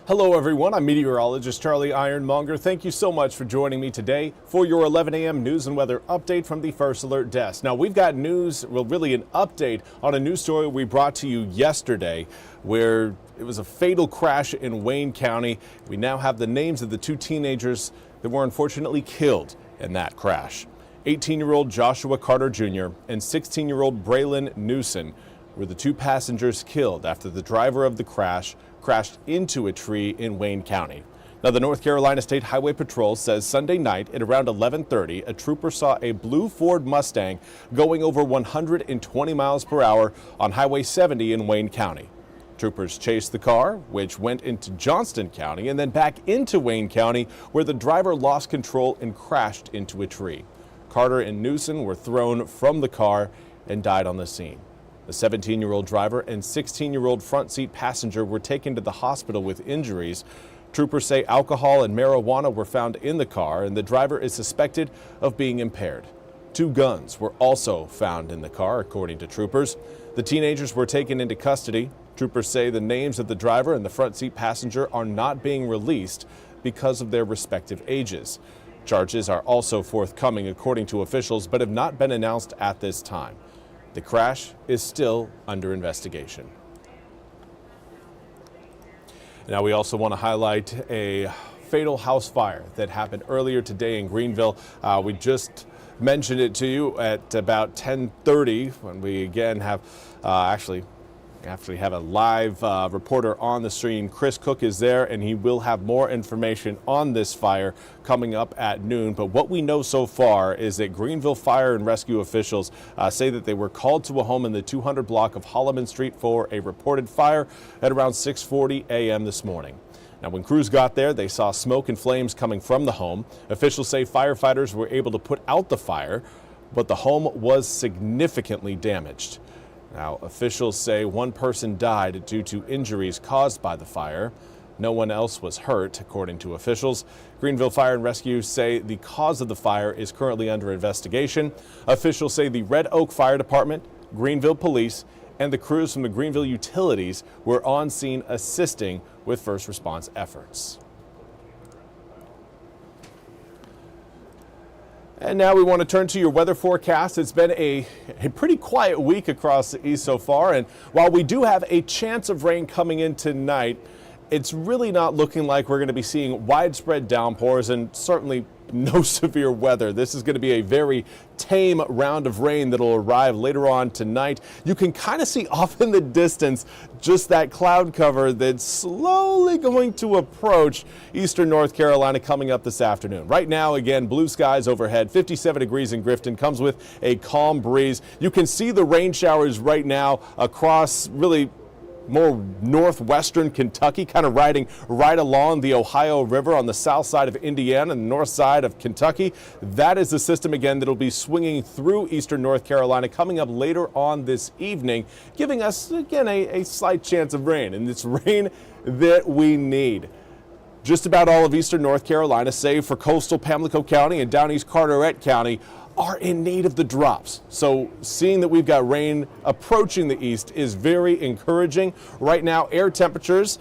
Hello everyone, I'm Meteorologist Charlie Ironmonger. Thank you so much for joining me today for your 11 a.m. news and weather update from the First Alert Desk. Now we've got news, well really an update on a news story we brought to you yesterday where it was a fatal crash in Wayne County. We now have the names of the two teenagers that were unfortunately killed in that crash. 18-year-old Joshua Carter Jr. and 16-year-old Braylon Newson were the two passengers killed after the driver of the crash crashed into a tree in Wayne County. Now, the North Carolina State Highway Patrol says Sunday night at around 11:30, a trooper saw a blue Ford Mustang going over 120 miles per hour on Highway 70 in Wayne County. Troopers chased the car, which went into Johnston County and then back into Wayne County, where the driver lost control and crashed into a tree. Carter and Newson were thrown from the car and died on the scene. The 17-year-old driver and 16-year-old front seat passenger were taken to the hospital with injuries. Troopers say alcohol and marijuana were found in the car, and the driver is suspected of being impaired. Two guns were also found in the car, according to troopers. The teenagers were taken into custody. Troopers say the names of the driver and the front seat passenger are not being released because of their respective ages. Charges are also forthcoming, according to officials, but have not been announced at this time. The crash is still under investigation. Now, we also want to highlight a fatal house fire that happened earlier today in Greenville. We just mentioned it to you at about 10:30 when we again have actually have a live reporter on the screen. Chris Cooke is there, and he will have more information on this fire coming up at noon. But what we know so far is that Greenville Fire and Rescue officials say that they were called to a home in the 200 block of Holloman Street for a reported fire at around 6:40 a.m. this morning. Now, when crews got there, they saw smoke and flames coming from the home. Officials say firefighters were able to put out the fire, but the home was significantly damaged. Now, officials say one person died due to injuries caused by the fire. No one else was hurt, according to officials. Greenville Fire and Rescue say the cause of the fire is currently under investigation. Officials say the Red Oak Fire Department, Greenville Police, and the crews from the Greenville Utilities were on scene assisting with first response efforts. And now we want to turn to your weather forecast. It's been a pretty quiet week across the east so far, and while we do have a chance of rain coming in tonight, it's really not looking like we're going to be seeing widespread downpours and certainly no severe weather. This is going to be a very tame round of rain that will arrive later on tonight. You can kind of see off in the distance just that cloud cover that's slowly going to approach eastern North Carolina coming up this afternoon. Right now, again, blue skies overhead, 57 degrees in Grifton, comes with a calm breeze. You can see the rain showers right now across really more northwestern Kentucky, kind of riding right along the Ohio River on the south side of Indiana and the north side of Kentucky. That is the system, again, that will be swinging through eastern North Carolina coming up later on this evening, giving us, again, a slight chance of rain, and it's rain that we need. Just about all of eastern North Carolina, save for coastal Pamlico County and down east Carteret County, are in need of the drops. So seeing that we've got rain approaching the east is very encouraging. Right now, air temperatures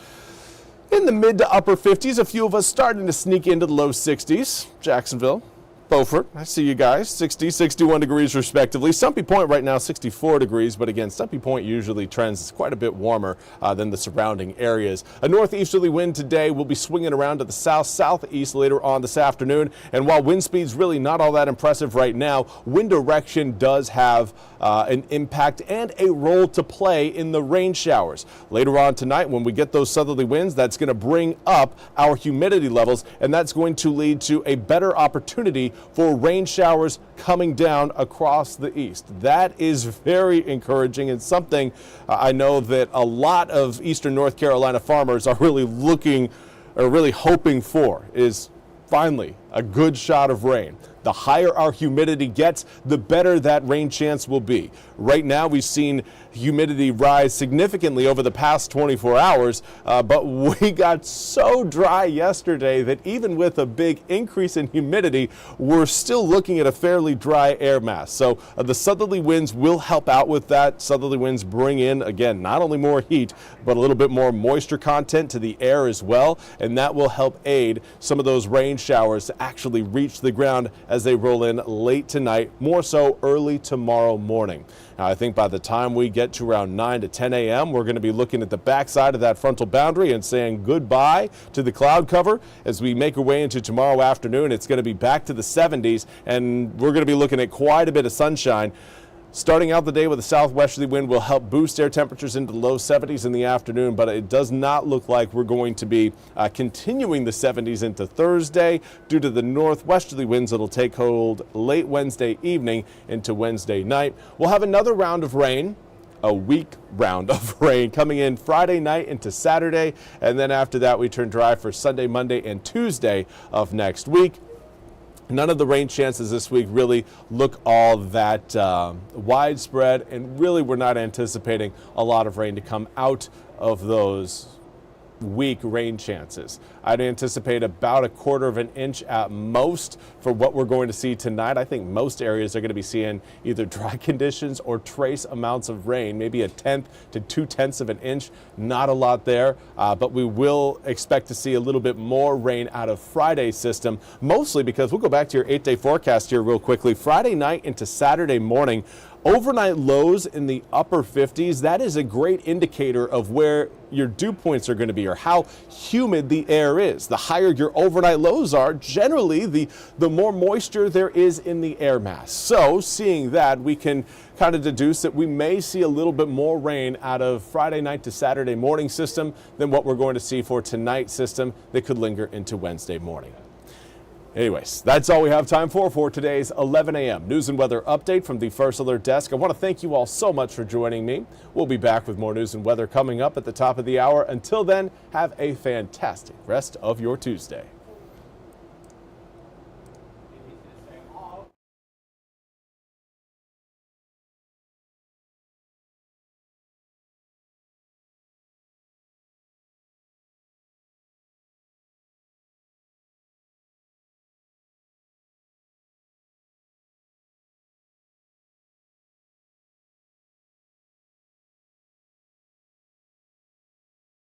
in the mid to upper 50s. A few of us starting to sneak into the low 60s. Jacksonville, Beaufort, I see you guys, 60, 61 degrees respectively. Stumpy Point right now 64 degrees, but again, Stumpy Point usually trends quite a bit warmer than the surrounding areas. A northeasterly wind today will be swinging around to the south-southeast later on this afternoon, and while wind speed's really not all that impressive right now, wind direction does have an impact and a role to play in the rain showers. Later on tonight, when we get those southerly winds, that's going to bring up our humidity levels, and that's going to lead to a better opportunity for rain showers coming down across the east. That is very encouraging, and something I know that a lot of eastern North Carolina farmers are really looking or really hoping for is finally a good shot of rain. The higher our humidity gets, the better that rain chance will be. Right now, we've seen humidity rise significantly over the past 24 hours, but we got so dry yesterday that even with a big increase in humidity, we're still looking at a fairly dry air mass. So the southerly winds will help out with that. Southerly winds bring in, again, not only more heat, but a little bit more moisture content to the air as well, and that will help aid some of those rain showers to actually reach the ground as they roll in late tonight, more so early tomorrow morning. Now, I think by the time we get to around 9 to 10 a.m., we're going to be looking at the backside of that frontal boundary and saying goodbye to the cloud cover. As we make our way into tomorrow afternoon, it's going to be back to the 70s, and we're going to be looking at quite a bit of sunshine. Starting out the day with a southwesterly wind will help boost air temperatures into the low 70s in the afternoon, but it does not look like we're going to be continuing the 70s into Thursday due to the northwesterly winds that'll take hold late Wednesday evening into Wednesday night. We'll have another round of rain, a weak round of rain coming in Friday night into Saturday, and then after that we turn dry for Sunday, Monday, and Tuesday of next week. None of the rain chances this week really look all that widespread, and really we're not anticipating a lot of rain to come out of those weak rain chances. I'd anticipate about 1/4 of an inch at most for what we're going to see tonight. I think most areas are going to be seeing either dry conditions or trace amounts of rain, maybe 1/10 to 2/10 of an inch. Not a lot there, but we will expect to see a little bit more rain out of Friday's system, mostly because we'll go back to your 8-day forecast here real quickly. Friday night into Saturday morning, overnight lows in the upper 50s. That is a great indicator of where your dew points are going to be or how humid the air is. The higher your overnight lows are, generally the more moisture there is in the air mass. So seeing that, we can kind of deduce that we may see a little bit more rain out of Friday night to Saturday morning system than what we're going to see for tonight's system that could linger into Wednesday morning. Anyways, that's all we have time for today's 11 a.m. news and weather update from the First Alert Desk. I want to thank you all so much for joining me. We'll be back with more news and weather coming up at the top of the hour. Until then, have a fantastic rest of your Tuesday.